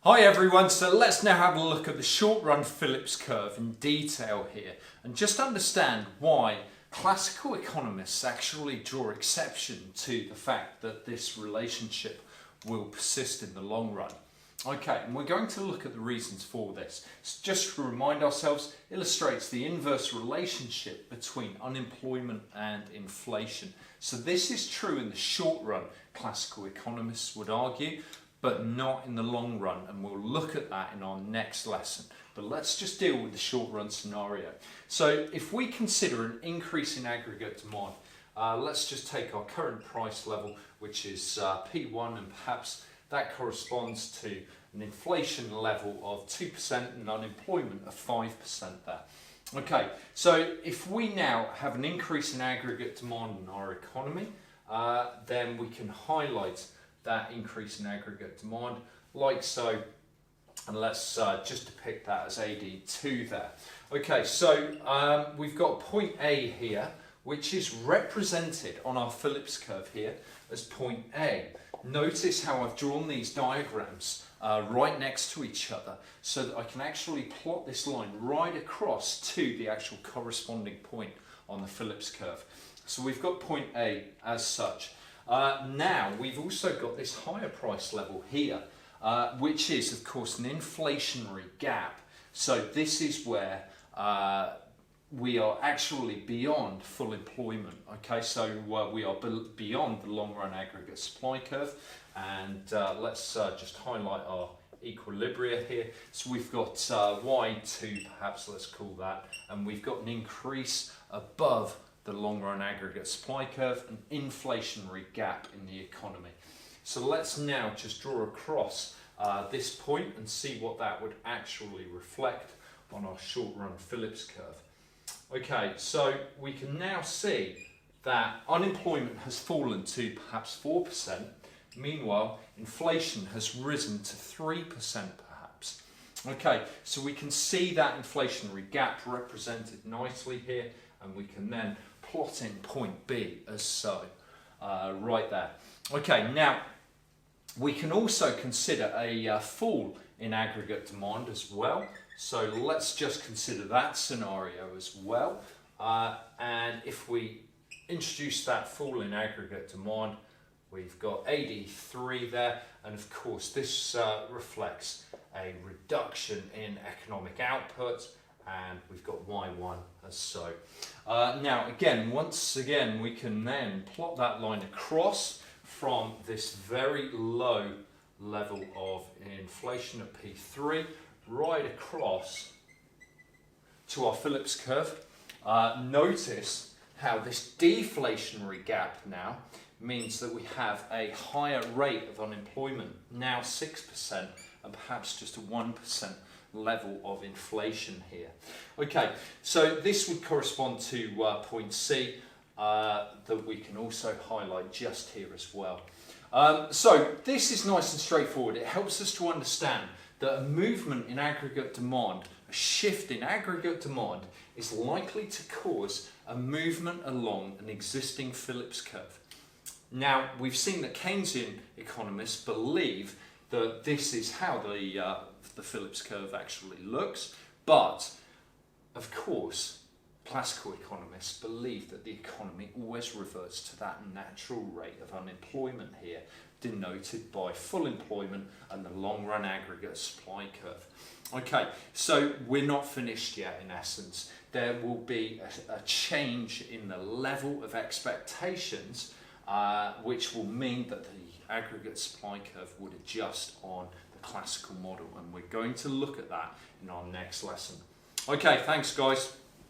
Hi everyone, so let's now have a look at the short run Phillips curve in detail here and just understand why classical economists actually draw exception to the fact that this relationship will persist in the long run. Okay, and we're going to look at the reasons for this. So just to remind ourselves, illustrates the inverse relationship between unemployment and inflation. So this is true in the short run, classical economists would argue, but not in the long run, and we'll look at that in our next lesson. But let's just deal with the short run scenario. So if we consider an increase in aggregate demand, let's just take our current price level, which is P1, and perhaps that corresponds to an inflation level of 2% and unemployment of 5% there. Okay, so if we now have an increase in aggregate demand in our economy, then we can highlight that increase in aggregate demand like so, and let's just depict that as AD2 there. Okay, so we've got point A here, which is represented on our Phillips curve here as point A. Notice how I've drawn these diagrams right next to each other so that I can actually plot this line right across to the actual corresponding point on the Phillips curve. So we've got point A as such. Now we've also got this higher price level here, which is of course an inflationary gap. So this is where we are actually beyond full employment. Okay, so we are beyond the long run aggregate supply curve, and let's just highlight our equilibria here. So we've got Y2, perhaps let's call that, and we've got an increase above the long run aggregate supply curve, an inflationary gap in the economy. So let's now just draw across this point and see what that would actually reflect on our short run Phillips curve. Okay, so we can now see that unemployment has fallen to perhaps 4%. Meanwhile, inflation has risen to 3% perhaps. Okay, so we can see that inflationary gap represented nicely here, and we can then plot in point B as so, right there. Okay, now we can also consider a fall in aggregate demand as well. So let's just consider that scenario as well. And if we introduce that fall in aggregate demand, we've got AD3 there, and of course this reflects a reduction in economic output, and we've got Y1 as so. Now again, once again, we can then plot that line across from this very low level of inflation at P3 right across to our Phillips curve. Notice how this deflationary gap now means that we have a higher rate of unemployment, now 6%, and perhaps just a 1% level of inflation here. Okay, so this would correspond to point C that we can also highlight just here as well. So this is nice and straightforward. It helps us to understand that a movement in aggregate demand, a shift in aggregate demand, is likely to cause a movement along an existing Phillips curve. Now, we've seen that Keynesian economists believe that this is how the Phillips curve actually looks, but of course classical economists believe that the economy always reverts to that natural rate of unemployment here, denoted by full employment and the long run aggregate supply curve. Okay, so we're not finished yet in essence. There will be a change in the level of expectations, which will mean that the aggregate supply curve would adjust on the classical model, and we're going to look at that in our next lesson. Okay, thanks guys.